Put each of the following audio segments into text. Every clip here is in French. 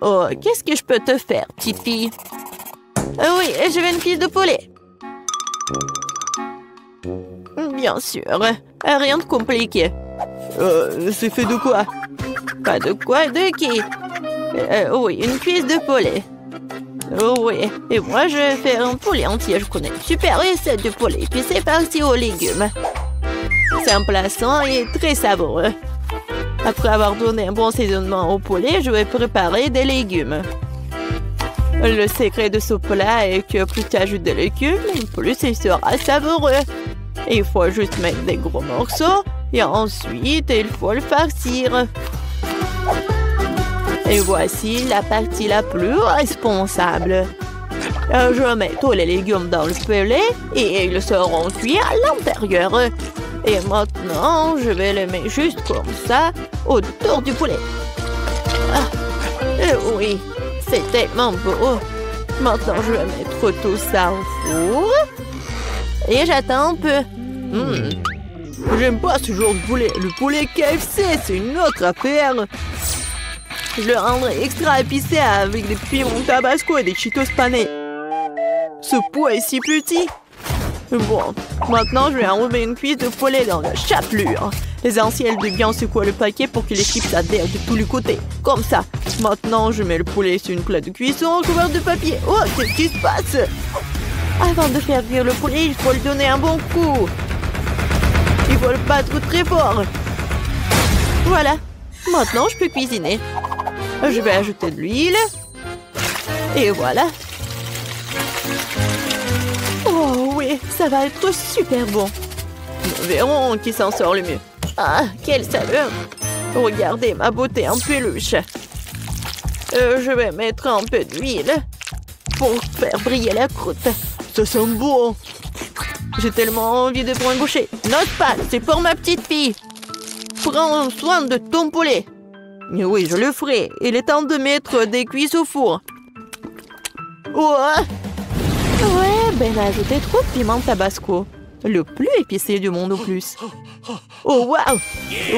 Oh, qu'est-ce que je peux te faire, petite fille? Oui, je veux une cuisse de poulet. Bien sûr, rien de compliqué. C'est fait de quoi? Pas de quoi, de qui? Oui, une cuisse de poulet. Oui, et moi je vais faire un poulet entier. Je connais une super recette de poulet. Puis c'est parti aux légumes. C'est un plat sain et très savoureux. Après avoir donné un bon assaisonnement au poulet, je vais préparer des légumes. Le secret de ce plat est que plus tu ajoutes de légumes, plus il sera savoureux. Il faut juste mettre des gros morceaux et ensuite il faut le farcir. Et voici la partie la plus responsable. Je mets tous les légumes dans le poulet et ils seront cuits à l'intérieur. Et maintenant, je vais les mettre juste comme ça autour du poulet. Oui, c'est tellement beau. Maintenant, je vais mettre tout ça au four. Et j'attends un peu. J'aime pas ce genre de poulet. Le poulet KFC, c'est une autre affaire. Je le rendrai extra épicé avec des piments tabasco et des Cheetos panés. Ce pot est si petit. Bon, maintenant je vais enlever une cuisse de poulet dans la chapelure. L'essentiel de bien secouer le paquet pour que les chips adhèrent de tous les côtés. Comme ça. Maintenant, je mets le poulet sur une plaque de cuisson recouverte de papier. Oh, qu'est-ce qui se passe? Avant de faire cuire le poulet, il faut le donner un bon coup. Il faut le battre très fort. Voilà. Maintenant, je peux cuisiner. Je vais ajouter de l'huile. Et voilà. Oh oui, ça va être super bon. Nous verrons qui s'en sort le mieux. Ah, quelle saveur! Regardez ma beauté en peluche. Je vais mettre un peu d'huile pour faire briller la croûte. Ça sent bon. J'ai tellement envie de prendre une bouchée. N'ose pas, c'est pour ma petite fille. Prends soin de ton poulet. Oui, je le ferai. Il est temps de mettre des cuisses au four. Ouais, ben ajoutez trop de piment tabasco. Le plus épicé du monde au plus. Oh, waouh!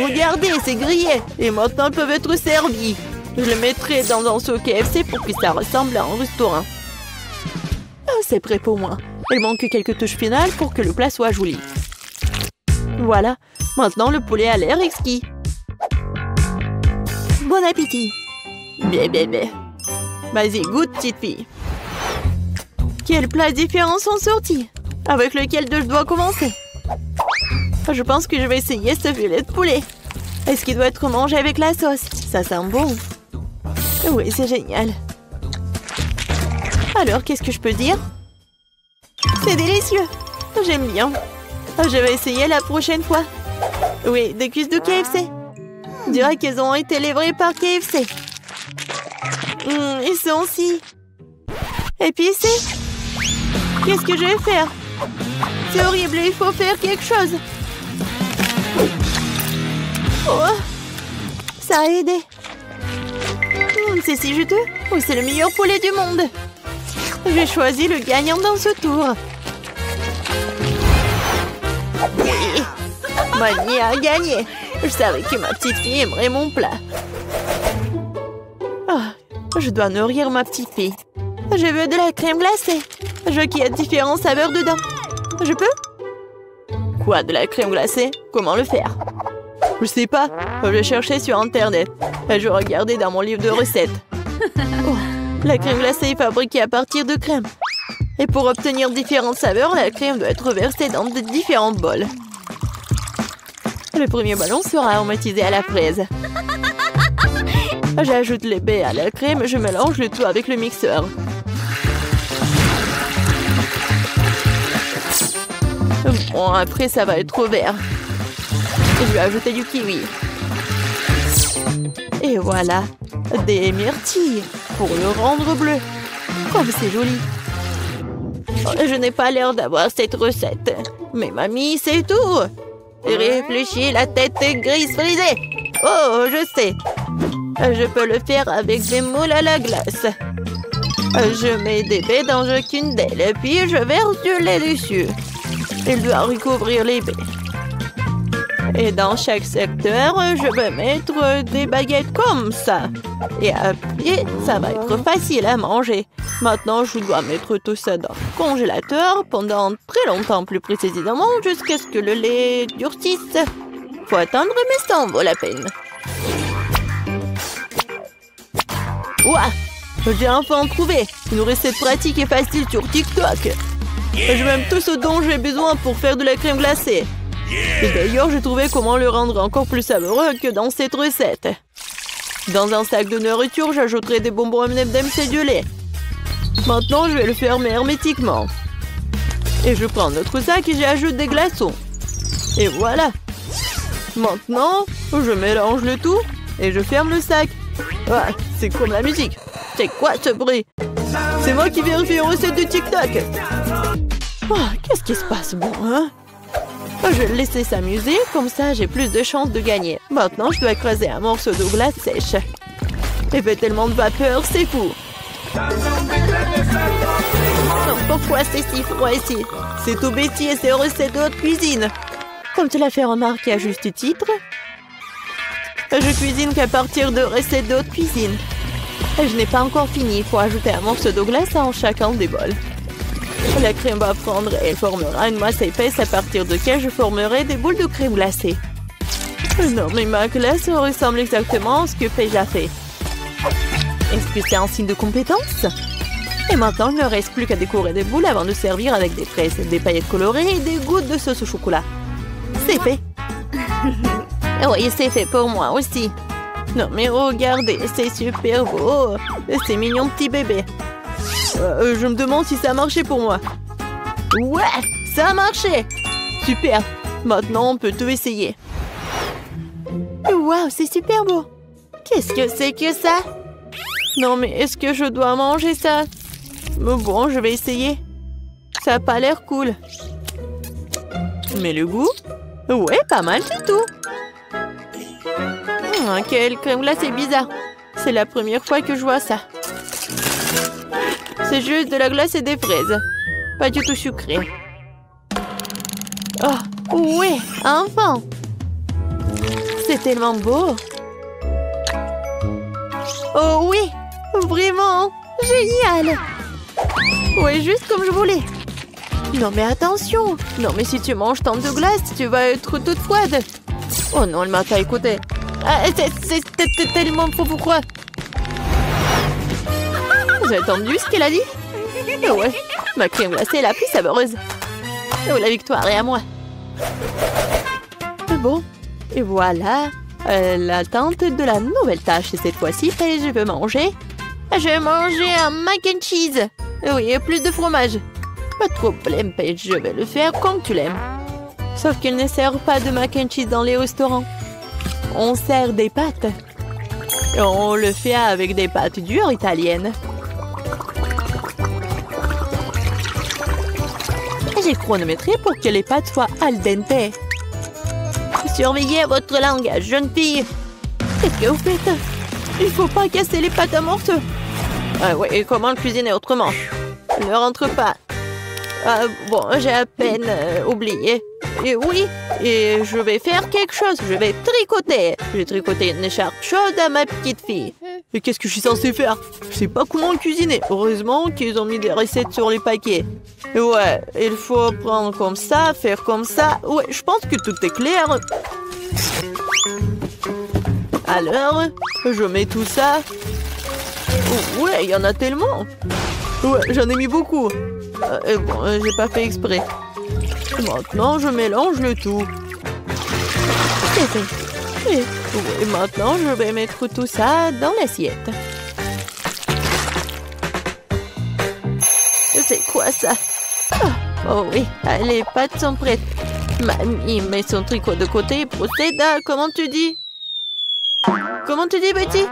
Regardez, c'est grillé. Et maintenant, ils peuvent être servis. Je le mettrai dans un seau KFC pour que ça ressemble à un restaurant. C'est prêt pour moi. Il manque quelques touches finales pour que le plat soit joli. Voilà. Maintenant, le poulet a l'air exquis. Bon appétit. Bien. Vas-y, goûte, petite fille. Quels plats différents sont sortis? Avec lequel je dois commencer? Je pense que je vais essayer ce filet de poulet. Est-ce qu'il doit être mangé avec la sauce? Ça sent bon. Oui, c'est génial. Alors, qu'est-ce que je peux dire? C'est délicieux. J'aime bien. Je vais essayer la prochaine fois. Oui, des cuisses de KFC. On dirait qu'elles ont été livrées par KFC. Ils sont si épicés. Qu'est-ce que je vais faire? C'est horrible, il faut faire quelque chose. Oh, ça a aidé. C'est si juteux. Oui, c'est le meilleur poulet du monde. J'ai choisi le gagnant dans ce tour. Oui, Mani a gagné. Je savais que ma petite fille aimerait mon plat. Je dois nourrir ma petite fille. Je veux de la crème glacée. Je veux qu'il y ait différentes saveurs dedans. Je peux? Quoi, de la crème glacée? Comment le faire? Je sais pas. Je vais chercher sur Internet. Je vais regarder dans mon livre de recettes. La crème glacée est fabriquée à partir de crème. Et pour obtenir différentes saveurs, la crème doit être versée dans de différents bols. Le premier ballon sera aromatisé à la fraise. J'ajoute les baies à la crème et je mélange le tout avec le mixeur. Bon, après, ça va être au vert. Je vais ajouter du kiwi. Et voilà, des myrtilles pour le rendre bleu. Comme c'est joli. Je n'ai pas l'air d'avoir cette recette. Mais mamie, c'est tout. Réfléchis, la tête grise frisée. Oh, je sais. Je peux le faire avec des moules à la glace. Je mets des baies dans chacune d'elles, puis je verse du lait dessus. Il doit recouvrir les baies. Et dans chaque secteur, je vais mettre des baguettes comme ça. Et après, ça va être facile à manger. Maintenant, je dois mettre tout ça dans le congélateur pendant très longtemps, plus précisément, jusqu'à ce que le lait durcisse. Faut attendre, mais ça en vaut la peine. Ouah! J'ai enfin trouvé une recette pratique et facile sur TikTok. J'ai même tout ce dont j'ai besoin pour faire de la crème glacée. Et d'ailleurs, j'ai trouvé comment le rendre encore plus savoureux que dans cette recette. Dans un sac de nourriture, j'ajouterai des bonbons M&M's et du lait. Maintenant, je vais le fermer hermétiquement. Et je prends notre sac et j'ajoute des glaçons. Et voilà. Maintenant, je mélange le tout et je ferme le sac. Ah, c'est comme la musique. C'est quoi ce bruit? C'est moi qui vérifie une recette de TikTok. Oh, qu'est-ce qui se passe bon, hein? Je vais le laisser s'amuser, comme ça j'ai plus de chances de gagner. Maintenant, je dois écraser un morceau de glace sèche. Il fait tellement de vapeur, c'est fou. Pourquoi c'est si froid ici? C'est tout Betty et ses recettes de haute cuisine. Comme tu l'as fait remarquer à juste titre, je cuisine qu'à partir de recettes de haute cuisine. Je n'ai pas encore fini. Il faut ajouter un morceau de glace en chacun des bols. La crème va fondre et elle formera une masse épaisse à partir de laquelle je formerai des boules de crème glacée. Non, mais ma glace ressemble exactement à ce que Paige a fait. Est-ce que c'est un signe de compétence? Et maintenant, il ne reste plus qu'à décorer des boules avant de servir avec des fraises, des paillettes colorées et des gouttes de sauce au chocolat. C'est fait. Oui, c'est fait pour moi aussi. Non, mais regardez, c'est super beau. C'est mignon petit bébé. Je me demande si ça a marché pour moi. Ouais, ça a marché. Super. Maintenant, on peut tout essayer. Waouh, c'est super beau. Qu'est-ce que c'est que ça? Non, mais est-ce que je dois manger ça? Bon, je vais essayer. Ça n'a pas l'air cool. Mais le goût? Ouais, pas mal du tout. Quelle crème glacée bizarre. C'est la première fois que je vois ça. C'est juste de la glace et des fraises. Pas du tout sucré. Oh, oui, enfin. C'est tellement beau. Oh oui, vraiment, génial. Oui, juste comme je voulais. Non, mais attention. Non, mais si tu manges tant de glace, tu vas être toute froide. Oh non, elle m'a pas écouté. Ah, c'est tellement faux, pourquoi? Vous avez entendu ce qu'elle a dit? Oh ouais, ma crème glacée est la plus savoureuse. Oh, la victoire est à moi. Bon, et voilà l'attente de la nouvelle tâche. Et cette fois-ci, je veux manger. Je vais manger un mac and cheese. Oui, et plus de fromage. Pas de problème, Paige, je vais le faire comme tu l'aimes. Sauf qu'il ne sert pas de mac and cheese dans les restaurants. On sert des pâtes. Et on le fait avec des pâtes dures italiennes. J'ai chronométré pour que les pâtes soient al dente. Surveillez votre langage, jeune fille. Qu'est-ce que vous faites? Il faut pas casser les pâtes à morceaux. Oui, et comment le cuisiner autrement? Ne rentre pas. Bon, j'ai à peine oublié. Et oui, et je vais faire quelque chose. Je vais tricoter. Je vais tricoter une écharpe chaude à ma petite fille. Et qu'est-ce que je suis censée faire? Je sais pas comment cuisiner. Heureusement qu'ils ont mis des recettes sur les paquets. Ouais, il faut prendre comme ça, faire comme ça. Ouais, je pense que tout est clair. Alors, je mets tout ça. Oh, ouais, il y en a tellement. Ouais, j'en ai mis beaucoup. Bon, j'ai pas fait exprès. Maintenant, je mélange le tout. C'est fait. Et maintenant, je vais mettre tout ça dans l'assiette. C'est quoi ça? Oh oui, les pâtes sont prêtes. Mamie met son tricot de côté et procède à... Comment tu dis? Comment tu dis, Betty?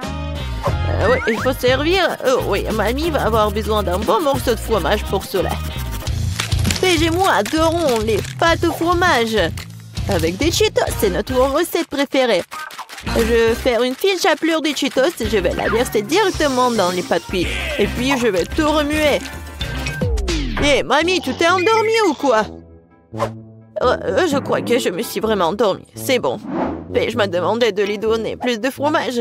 Oui, il faut servir. Oh oui, Mamie va avoir besoin d'un bon morceau de fromage pour cela. Paige et moi adorons les pâtes au fromage. Avec des Cheetos, c'est notre recette préférée. Je vais faire une fine chapelure des Cheetos et je vais la verser directement dans les pâtes cuites. Et puis, je vais tout remuer. Hé, Mamie, tu t'es endormie ou quoi? Je crois que je me suis vraiment endormie. C'est bon. Vais-je me demander de lui donner plus de fromage?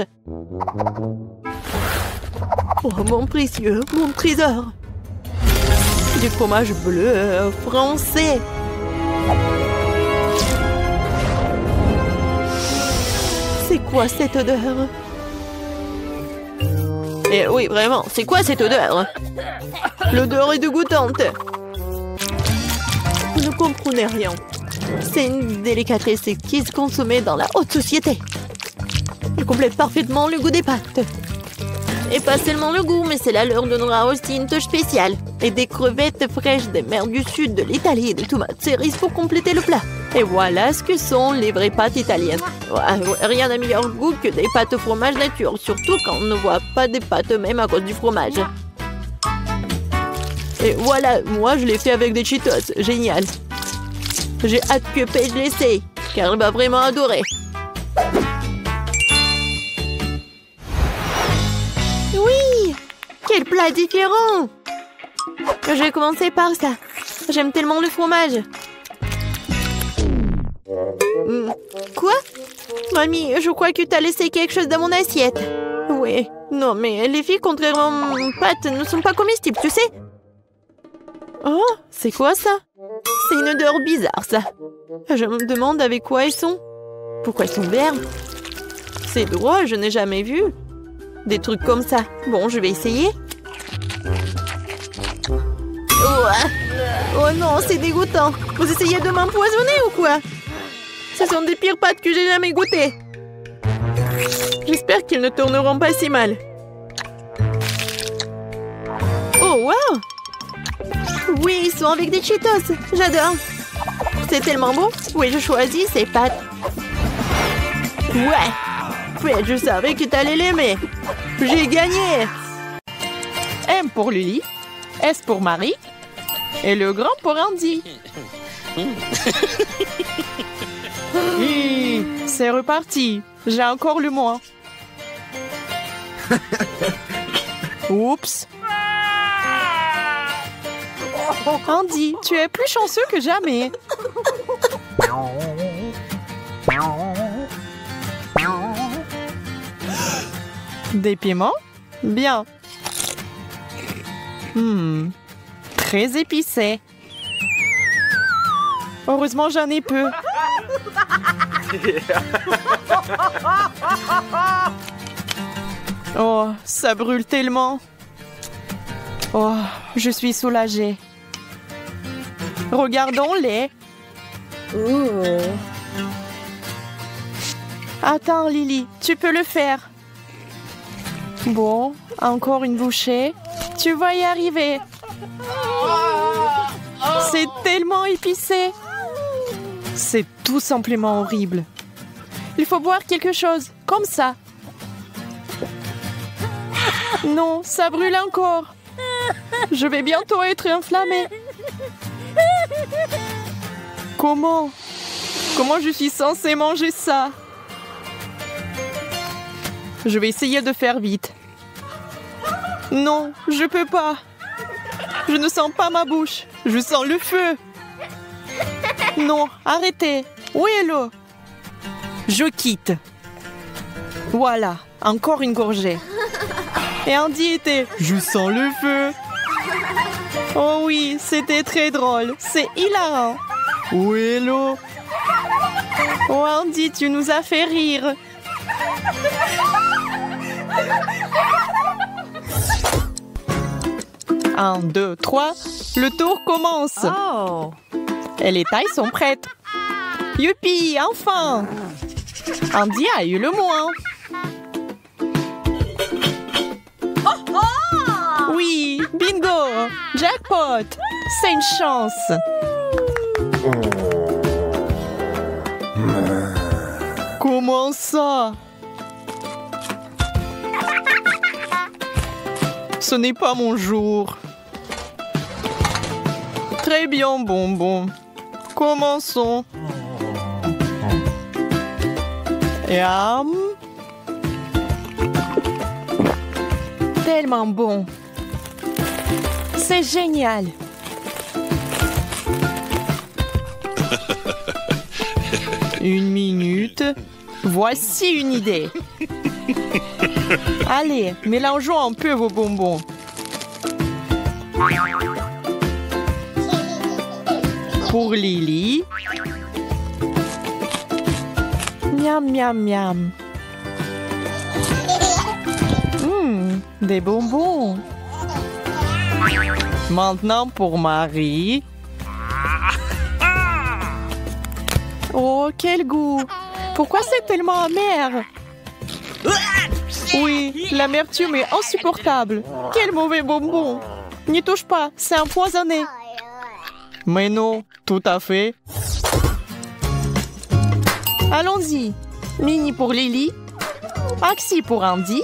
Oh, mon précieux, mon trésor. Du fromage bleu français. C'est quoi cette odeur? Et oui, vraiment, c'est quoi cette odeur? L'odeur est dégoûtante. Vous ne comprenez rien. C'est une délicatesse exquise consommée dans la haute société. Elle complète parfaitement le goût des pâtes. Et pas seulement le goût, mais cela leur donnera aussi une touche spéciale. Et des crevettes fraîches des mers du sud de l'Italie et des tomates cerises pour compléter le plat. Et voilà ce que sont les vraies pâtes italiennes. Ouais, rien n'a meilleur goût que des pâtes au fromage nature, surtout quand on ne voit pas des pâtes eux-mêmes à cause du fromage. Et voilà, moi je l'ai fait avec des Cheetos. Génial. J'ai hâte que Paige l'essaye, car elle va vraiment adorer. Oui! Quel plat différent! Je vais commencer par ça. J'aime tellement le fromage. Quoi? Mamie, je crois que tu as laissé quelque chose dans mon assiette. Oui. Non, mais les filles, contrairement aux pâtes, ne sont pas comestibles, tu sais? Oh, c'est quoi ça? C'est une odeur bizarre, ça. Je me demande avec quoi elles sont. Pourquoi elles sont vertes? C'est drôle, je n'ai jamais vu des trucs comme ça. Bon, je vais essayer. Oh non, c'est dégoûtant. Vous essayez de m'empoisonner ou quoi? Ce sont des pires pâtes que j'ai jamais goûtées. J'espère qu'ils ne tourneront pas si mal. Oh, wow! Oui, ils sont avec des Cheetos. J'adore. C'est tellement beau. Oui, je choisis ces pâtes. Ouais, je savais que t'allais l'aimer. J'ai gagné. M pour Lily, S pour Marie et le grand pour Andy. C'est reparti. J'ai encore le moins. Oups. Andy, tu es plus chanceux que jamais. Des piments? Bien. Très épicé. Heureusement, j'en ai peu. Oh, ça brûle tellement. Oh, je suis soulagée. Regardons-les. Attends, Lily, tu peux le faire. Bon, encore une bouchée. Tu vas y arriver. C'est tellement épicé. C'est tout simplement horrible. Il faut boire quelque chose, comme ça. Non, ça brûle encore. Je vais bientôt être inflammée. Comment je suis censée manger ça? Je vais essayer de faire vite. Non, je peux pas. Je ne sens pas ma bouche. Je sens le feu. Non, arrêtez. Où est l'eau? Je quitte. Voilà, encore une gorgée. Et Andy était « Je sens le feu ». Oh oui, c'était très drôle. C'est hilarant. Où est l'eau? Oh Andy, tu nous as fait rire. Un, deux, trois. Le tour commence. Oh. Et les tailles sont prêtes. Youpi, enfin! Andy a eu le moins. Oui, bingo! Jackpot! C'est une chance! Comment ça? Ce n'est pas mon jour. Très bien, bonbon. Commençons. Yam. Tellement bon. C'est génial. Une minute. Voici une idée. Allez, mélangeons un peu vos bonbons. Pour Lily. Miam, miam, miam. Des bonbons. Maintenant pour Marie. Oh, quel goût! Pourquoi c'est tellement amer? Oui, l'amertume est insupportable. Quel mauvais bonbon! N'y touche pas, c'est empoisonné. Mais non, tout à fait. Allons-y. Mini pour Lily, maxi pour Andy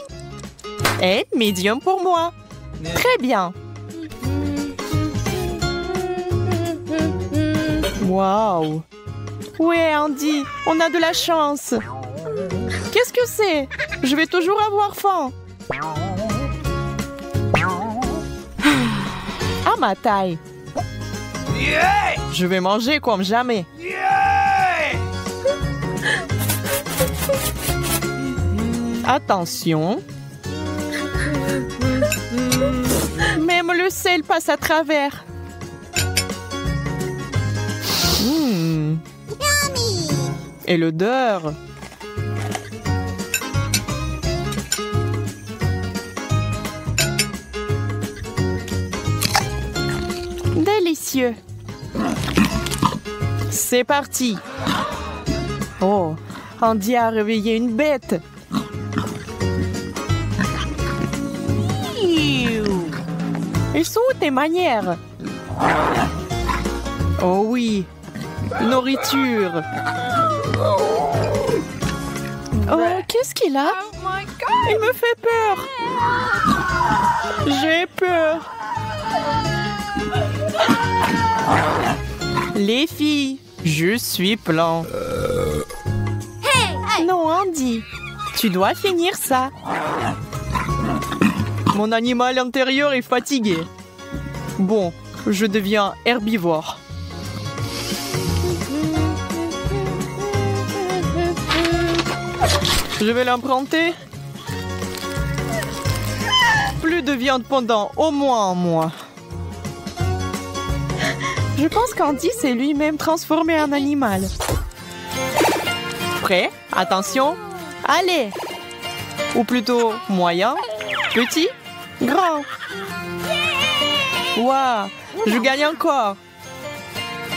et medium pour moi. Très bien. Waouh! Ouais, Andy, on a de la chance. Qu'est-ce que c'est? Je vais toujours avoir faim. À ma taille. Je vais manger comme jamais. Attention. Même le sel passe à travers. Et l'odeur. Délicieux. C'est parti. Oh, Andy a réveillé une bête. Ils sont où tes manières? Oh oui, nourriture. Oh, qu'est-ce qu'il a? Il me fait peur. J'ai peur. Les filles, je suis plein. Non, Andy, tu dois finir ça. Mon animal intérieur est fatigué. Bon, je deviens herbivore. Je vais l'emprunter. Plus de viande pendant au moins un mois. Je pense qu'Andy s'est lui-même transformé en animal. Prêt? Attention. Allez. Ou plutôt moyen, petit, grand. Waouh, je gagne encore.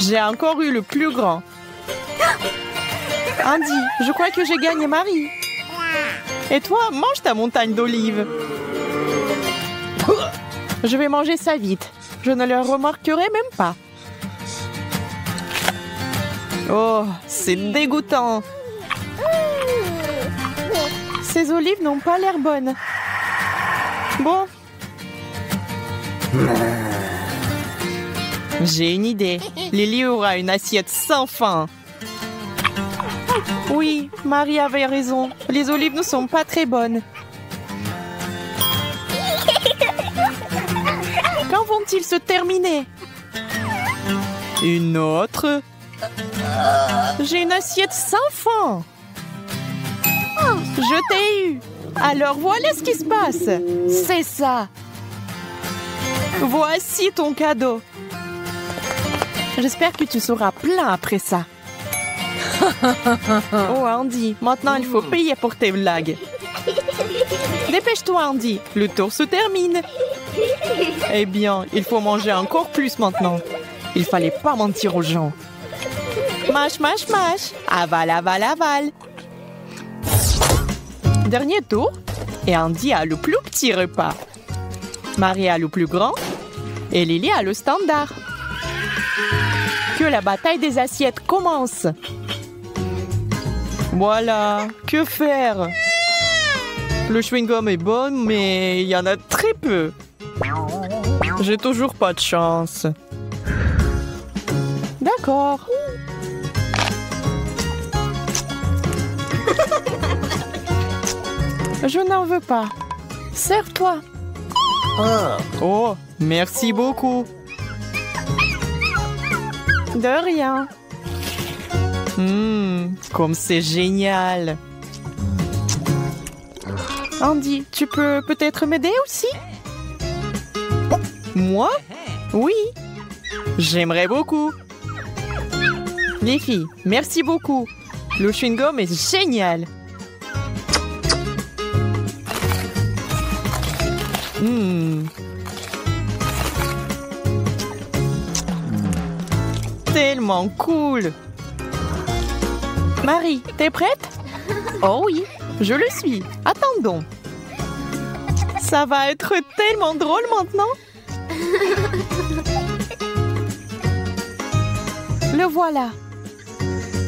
J'ai encore eu le plus grand. Andy, je crois que j'ai gagné Marie. Et toi, mange ta montagne d'olives. Je vais manger ça vite. Je ne le remarquerai même pas. Oh, c'est dégoûtant. Ces olives n'ont pas l'air bonnes. Bon. J'ai une idée. Lily aura une assiette sans fin. Oui, Marie avait raison. Les olives ne sont pas très bonnes. Quand vont-ils se terminer? Une autre? J'ai une assiette sans fin. Je t'ai eu. Alors voilà ce qui se passe. C'est ça. Voici ton cadeau. J'espère que tu seras plein après ça. Oh Andy, maintenant il faut payer pour tes blagues. Dépêche-toi Andy, le tour se termine. Eh bien, il faut manger encore plus maintenant. Il fallait pas mentir aux gens. Mâche, mâche, mâche. Avale, avale, avale. Dernier tour. Et Andy a le plus petit repas. Marie a le plus grand. Et Lily a le standard. Que la bataille des assiettes commence. Voilà, que faire? Le chewing-gum est bon, mais il y en a très peu. J'ai toujours pas de chance. D'accord. Je n'en veux pas. Sers-toi. Oh, merci beaucoup. De rien. Comme c'est génial. Andy, tu peux peut-être m'aider aussi? Moi? Oui. J'aimerais beaucoup. Les filles, merci beaucoup. Le chewing-gum est génial. Tellement cool. Marie, t'es prête? Oh oui, je le suis. Attendons. Ça va être tellement drôle maintenant. Le voilà.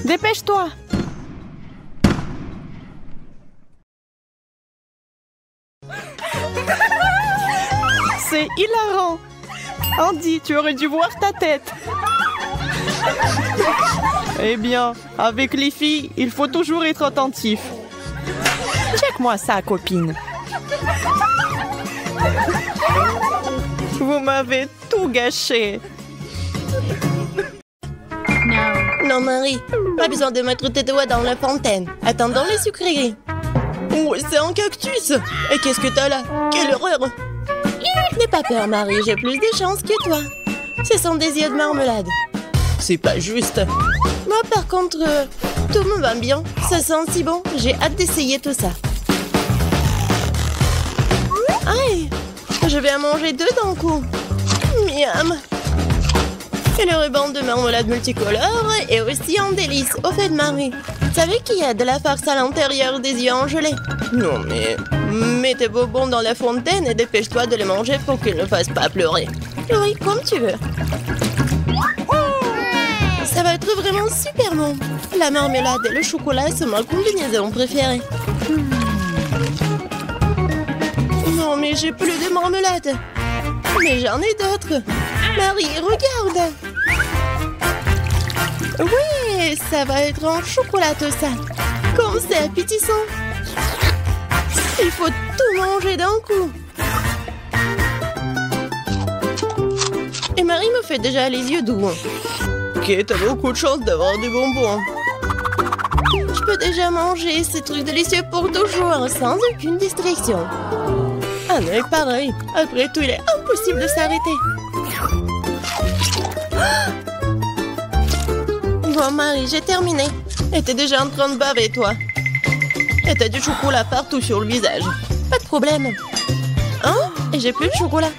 Dépêche-toi. C'est hilarant. Andy, tu aurais dû voir ta tête. Eh bien, avec les filles, il faut toujours être attentif. Check-moi ça, copine. Vous m'avez tout gâché. Non, Marie, pas besoin de mettre tes doigts dans la fontaine. Attendons les sucreries. Oh, c'est un cactus. Et qu'est-ce que t'as là? Quelle horreur! N'aie pas peur, Marie, j'ai plus de chance que toi. Ce sont des yeux de marmelade. C'est pas juste. Moi, par contre, tout me va bien. Ça sent si bon. J'ai hâte d'essayer tout ça. Aïe! Je vais en manger deux d'un coup. Miam! Et le ruban de marmelade multicolore est aussi un délice. Au fait, Marie, tu savais qu'il y a de la farce à l'intérieur des yeux en gelée? Non, mais mets tes bonbons dans la fontaine et dépêche-toi de les manger pour qu'ils ne fassent pas pleurer. Oui, comme tu veux. Ça va être vraiment super bon. La marmelade et le chocolat sont ma combinaison préférée. Non, mais j'ai plus de marmelade. Mais j'en ai d'autres. Marie, regarde. Oui, ça va être en chocolat tout ça. Comme c'est appétissant. Il faut tout manger d'un coup. Et Marie me fait déjà les yeux doux. Ok, t'as beaucoup de chance d'avoir des bonbons. Je peux déjà manger ces trucs délicieux pour toujours, sans aucune distraction. Ah non, pareil. Après tout, il est impossible de s'arrêter. Bon, Marie, j'ai terminé. Et t'es déjà en train de baver, toi. Et t'as du chocolat partout sur le visage. Pas de problème. Hein? Et j'ai plus de chocolat.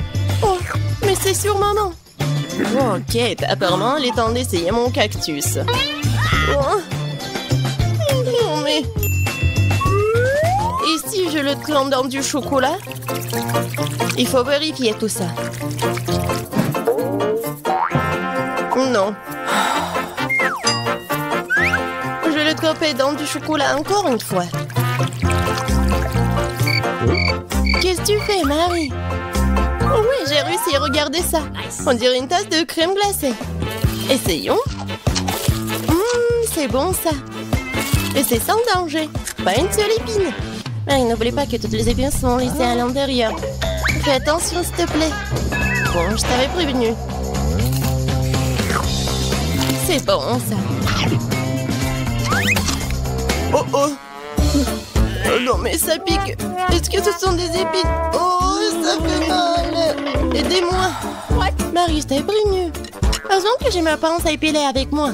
Oh, mais c'est sûrement non. Ok, apparemment, il est temps d'essayer mon cactus. Oh. Non, mais... Et si je le trempe dans du chocolat? Il faut vérifier tout ça. Non. Je vais le tremper dans du chocolat encore une fois. Qu'est-ce que tu fais, Marie? Oh oui, j'ai réussi, regardez ça. On dirait une tasse de crème glacée. Essayons. C'est bon ça. Et c'est sans danger. Pas une seule épine. Marie, n'oublie pas que toutes les épines sont laissées à l'intérieur. Fais attention, s'il te plaît. Bon, je t'avais prévenu. C'est bon ça. Oh oh. Oh non, mais ça pique. Est-ce que ce sont des épines? Oh, ça fait mal. Aidez-moi. Marie, je t'ai prévenu. Heureusement que j'ai ma pince à épiler avec moi.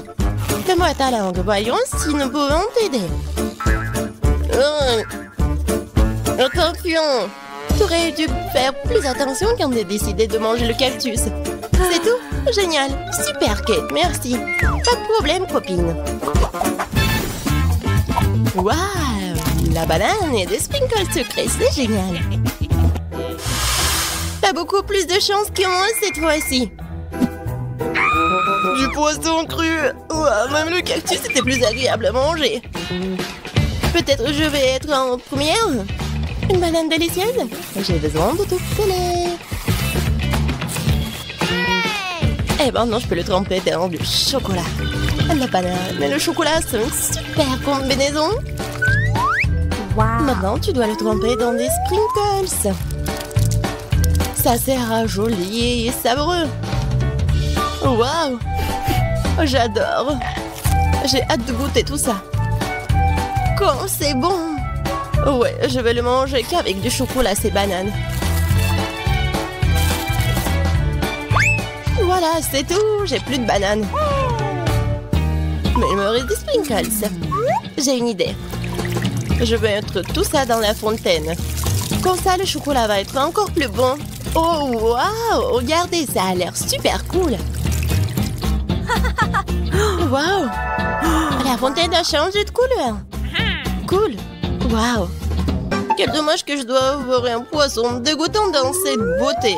Fais-moi ta langue, voyons si nous pouvons t'aider. Attention. Tu aurais dû faire plus attention quand t'as décidé de manger le cactus. C'est tout? Génial. Super, Kate, merci. Pas de problème, copine. Waouh! La banane et des sprinkles sucrés, c'est génial. T'as beaucoup plus de chance que moi cette fois-ci. Du poisson cru. Ouah, même le cactus était plus agréable à manger. Peut-être je vais être en première. Une banane délicieuse. J'ai besoin de tout coller. Eh ben non, je peux le tremper dans du chocolat. La banane et le chocolat, c'est une super combinaison. Wow. Maintenant, tu dois le tremper dans des sprinkles. Ça sera joli et savoureux. Waouh! J'adore. J'ai hâte de goûter tout ça. Comme c'est bon! Ouais, je vais le manger qu'avec du chocolat, ces bananes. Voilà, c'est tout. J'ai plus de bananes. Mais il me reste des sprinkles. J'ai une idée. Je vais mettre tout ça dans la fontaine. Comme ça, le chocolat va être encore plus bon. Oh, waouh! Regardez, ça a l'air super cool. Waouh! La fontaine a changé de couleur. Cool. Waouh! Quel dommage que je dois avoir un poisson dégoûtant dans cette beauté.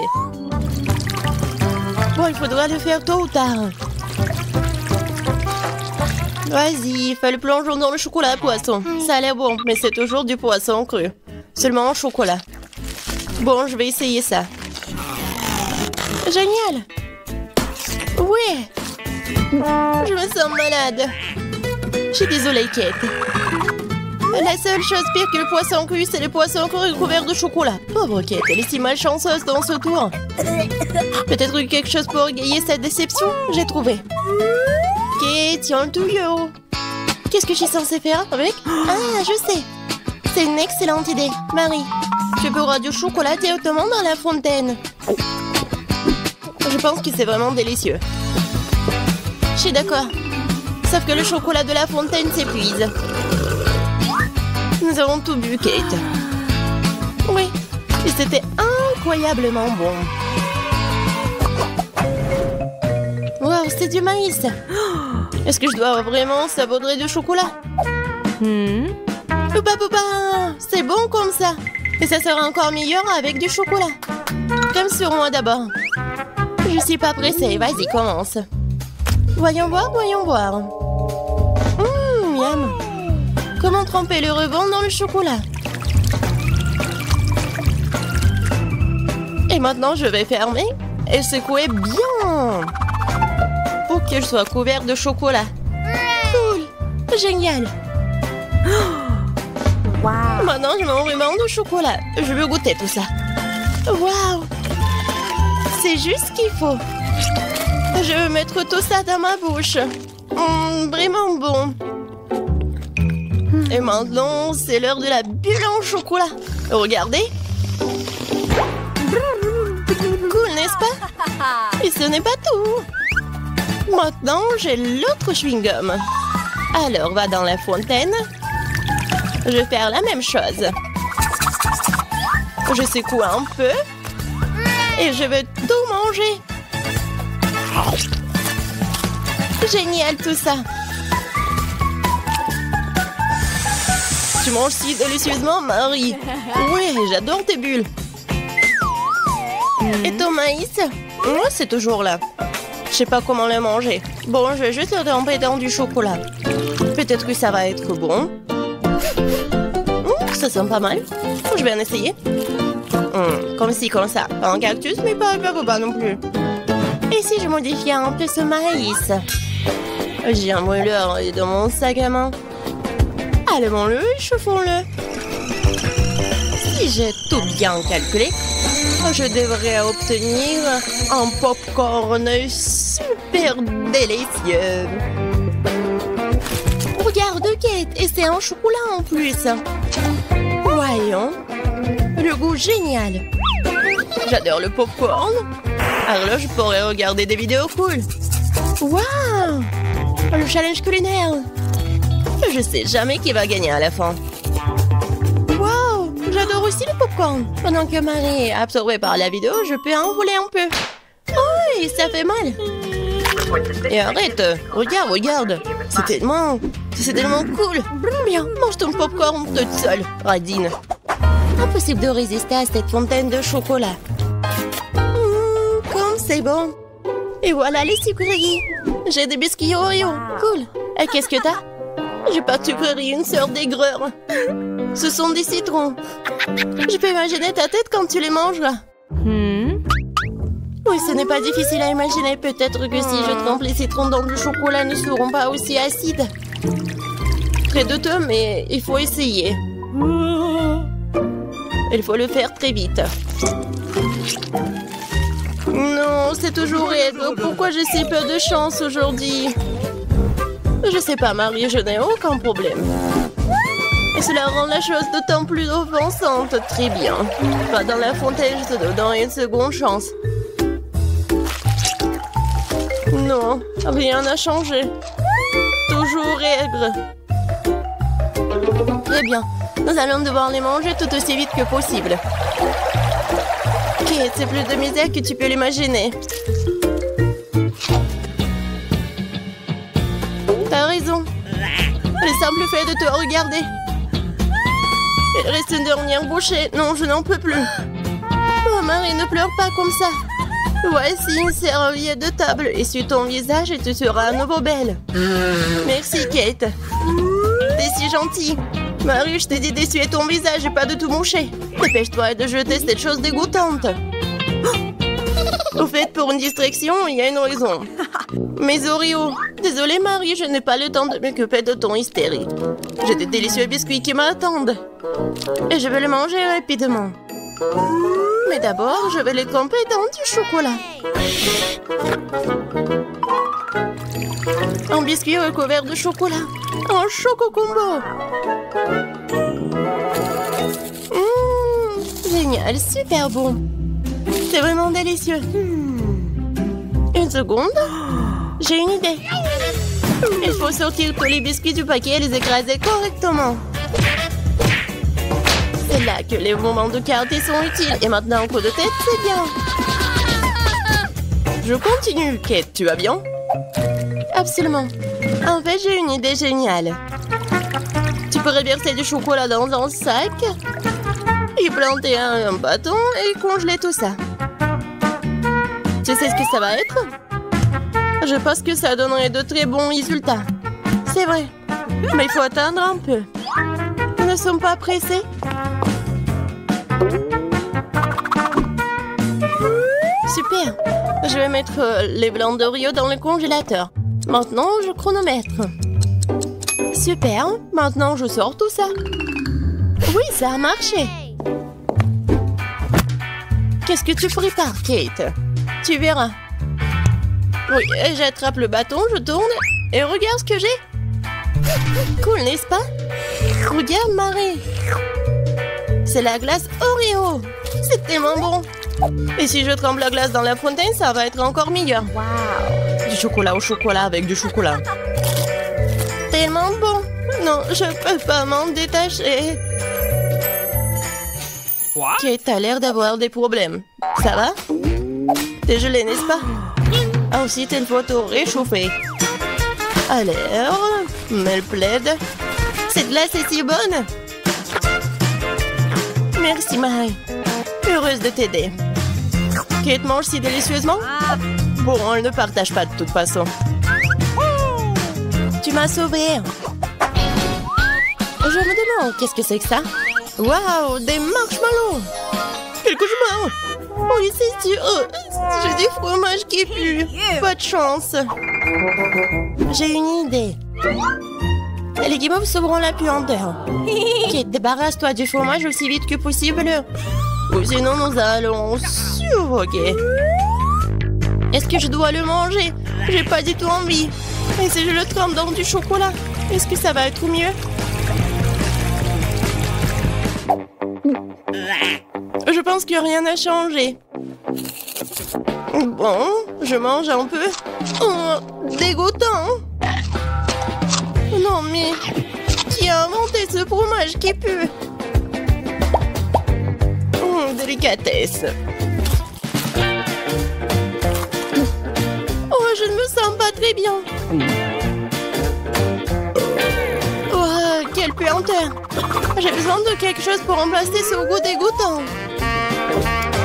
Bon, il faudra le faire tôt ou tard. Vas-y, fais le plongeon dans le chocolat poisson. Ça a l'air bon, mais c'est toujours du poisson cru. Seulement en chocolat. Bon, je vais essayer ça. Génial! Oui! Je me sens malade. Je suis désolée, Kate. La seule chose pire que le poisson cru, c'est le poisson cru couvert de chocolat. Pauvre Kate, elle est si malchanceuse dans ce tour. Peut-être quelque chose pour égayer cette déception? J'ai trouvé. Kate, tiens le tuyau. Qu'est-ce que je suis censée faire avec? Ah, je sais. C'est une excellente idée. Marie, tu peux du chocolat directement dans la fontaine. Je pense que c'est vraiment délicieux. Je suis d'accord. Sauf que le chocolat de la fontaine s'épuise. Nous avons tout bu, Kate. Oui, et c'était incroyablement bon. Wow, c'est du maïs. Est-ce que je dois vraiment saupoudrer du chocolat? Poupa, poupa, c'est bon comme ça. Et ça sera encore meilleur avec du chocolat. Comme sur moi d'abord. Je suis pas pressée, vas-y, commence. Voyons voir, voyons voir. Miam. Comment tremper le rebond dans le chocolat? Et maintenant, je vais fermer et secouer bien pour qu'il soit couvert de chocolat. Cool! Génial! Wow. Maintenant, je m'en vraiment de chocolat. Je veux goûter tout ça. Waouh! C'est juste ce qu'il faut. Je veux mettre tout ça dans ma bouche. Vraiment bon. Et maintenant, c'est l'heure de la bulle en chocolat. Regardez. Cool, n'est-ce pas? Et ce n'est pas tout. Maintenant, j'ai l'autre chewing-gum. Alors, va dans la fontaine. Je vais faire la même chose. Je secoue un peu. Et je vais tout manger. Génial tout ça. Tu manges si délicieusement, Marie. Oui, j'adore tes bulles. Et ton maïs? Moi, c'est toujours là. Je sais pas comment le manger. Bon, je vais juste le tremper dans du chocolat. Peut-être que ça va être bon. Ça sent pas mal. Je vais en essayer. Comme ci, comme ça. Pas un cactus, mais pas non plus. Et si je modifiais un peu ce maïs? J'ai un brûleur dans mon sac à main. Allumons-le et chauffons-le. Si j'ai tout bien calculé, je devrais obtenir un popcorn super délicieux. Regarde, Kate, et c'est un chocolat en plus. Voyons. Le goût génial. J'adore le popcorn. Alors là, je pourrais regarder des vidéos cool. Waouh! Le challenge culinaire. Je sais jamais qui va gagner à la fin. Waouh! J'adore aussi le popcorn. Pendant que Marie est absorbée par la vidéo, je peux en voler un peu. Oh, ça fait mal. Et arrête. Regarde. C'est tellement cool. Bien, mange ton popcorn toute seule, radine. Impossible de résister à cette fontaine de chocolat. Comme c'est bon. Et voilà les sucreries. J'ai des biscuits Oreo. Cool. Et qu'est-ce que t'as? J'ai pas de sucrerie, une sœur d'aigreur. Ce sont des citrons. Je peux imaginer ta tête quand tu les manges là. Oui, ce n'est pas difficile à imaginer. Peut-être que si je trempe les citrons dans du chocolat, ne seront pas aussi acides. Très douteux, mais il faut essayer. Il faut le faire très vite. Non, c'est toujours raide. Pourquoi j'ai si peu de chance aujourd'hui? Je sais pas, Marie, je n'ai aucun problème. Et cela rend la chose d'autant plus offensante. Très bien. Pas dans la fontaine, je te donne une seconde chance. Non, rien n'a changé. Toujours aigre. Très bien. Nous allons devoir les manger tout aussi vite que possible. Kate, c'est plus de misère que tu peux l'imaginer. T'as raison. Le simple fait de te regarder. Il reste une dernière bouchée. Non, je n'en peux plus. Oh, Marie, ne pleure pas comme ça. Voici une serviette de table. Essuie ton visage et tu seras à nouveau belle. Merci, Kate. T'es si gentille. Marie, je t'ai dit d'essuyer ton visage et pas de tout moucher. Dépêche-toi de jeter cette chose dégoûtante. Au fait, pour une distraction, il y a une raison. Mes Oreos. Désolée, Marie, je n'ai pas le temps de m'occuper de ton hystérie. J'ai des délicieux biscuits qui m'attendent. Et je vais les manger rapidement. Mais d'abord, je vais les tremper dans du chocolat. Un biscuit recouvert de chocolat. Un choco combo. Génial, super bon. C'est vraiment délicieux. Une seconde. J'ai une idée. Il faut sortir tous les biscuits du paquet et les écraser correctement. C'est là que les moments de quartier sont utiles. Et maintenant, un coup de tête, c'est bien. Je continue. Kate, tu vas bien? Absolument. En fait, j'ai une idée géniale. Tu pourrais verser du chocolat dans un sac, y planter un bâton et congeler tout ça. Tu sais ce que ça va être? Je pense que ça donnerait de très bons résultats. C'est vrai. Mais il faut attendre un peu. Nous ne sommes pas pressés. Super. Je vais mettre les blancs d'Oreo dans le congélateur. Maintenant, je chronomètre. Super. Maintenant, je sors tout ça. Oui, ça a marché. Qu'est-ce que tu prépares, Kate? Tu verras. Oui, j'attrape le bâton, je tourne et regarde ce que j'ai. Cool, n'est-ce pas? Regarde, Marie. C'est la glace Oreo. C'est tellement bon. Et si je trempe la glace dans la fontaine, ça va être encore meilleur. Wow. Du chocolat au chocolat avec du chocolat. Tellement bon. Non, je peux pas m'en détacher. What? Kate a l'air d'avoir des problèmes. Ça va? T'es gelé, n'est-ce pas? Ensuite, il faut tout réchauffer. Alors, mets le plaid. Cette glace est si bonne. Merci, Marie. Heureuse de t'aider. Kate mange si délicieusement. Bon, on ne partage pas de toute façon. Tu m'as sauvée. Je me demande, qu'est-ce que c'est que ça? Waouh, des marshmallows. Quel cauchemar. Oui, c'est sûr. J'ai des fromages qui puent. Pas de chance. J'ai une idée. Les guimauves sauveront la puanteur. Kate, débarrasse-toi du fromage aussi vite que possible. Ou sinon, nous allons suffoquer. Est-ce que je dois le manger? J'ai pas du tout envie. Et si je le trempe dans du chocolat, est-ce que ça va être mieux? Je pense que rien n'a changé. Bon, je mange un peu. Oh, dégoûtant. Non, mais qui a inventé ce fromage qui pue? Délicatesse. Oh, je ne me sens pas très bien. Oh, quelle puanteur. J'ai besoin de quelque chose pour remplacer ce goût dégoûtant.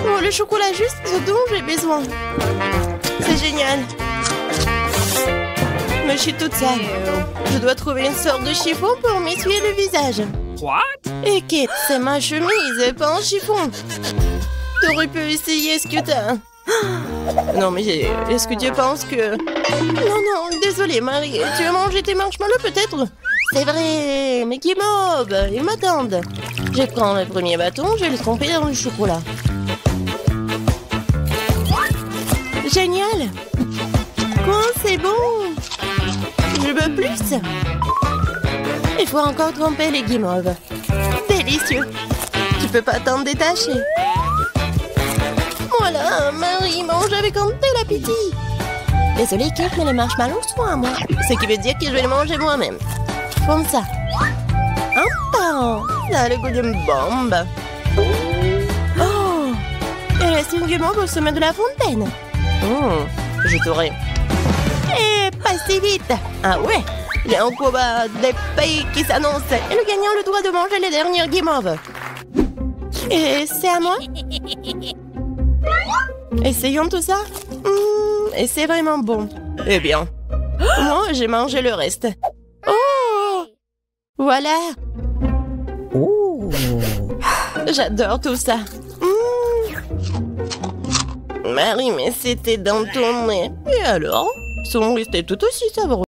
Oh, le chocolat juste ce dont j'ai besoin. C'est génial. Mais je suis toute sale. Je dois trouver une sorte de chiffon pour m'essuyer le visage. What? Et Kate, c'est ma chemise, pas un chiffon. T'aurais pu essayer ce que t'as. Non, mais est-ce que tu penses que... Non, désolée, Marie. Tu as mangé tes marshmallows, peut-être? C'est vrai, mais qui mob, ils m'attendent. Je prends le premier bâton, je vais le tremper dans le chocolat. Génial. Quoi, c'est bon. Je veux plus. plus. Il faut encore tremper les guimauves. Délicieux. Tu peux pas t'en détacher. Voilà, Marie mange avec un tel appétit. Désolée, Kate, mais les marshmallows sont à moi. Ce qui veut dire que je vais les manger moi-même. Comme ça. Ça a le goût d'une bombe. Oh! Il reste une guimauve au sommet de la fontaine. Je t'aurai. Et pas si vite. Ah ouais? Il y a un combat des pays qui s'annonce. Et le gagnant a le droit de manger les dernières guimauves. Et c'est à moi? Essayons tout ça. Et c'est vraiment bon. Eh bien, moi, j'ai mangé le reste. Oh! Voilà. Oh! J'adore tout ça. Marie, mais c'était dans ton nez. Et alors? Sont restés tout aussi savoureux.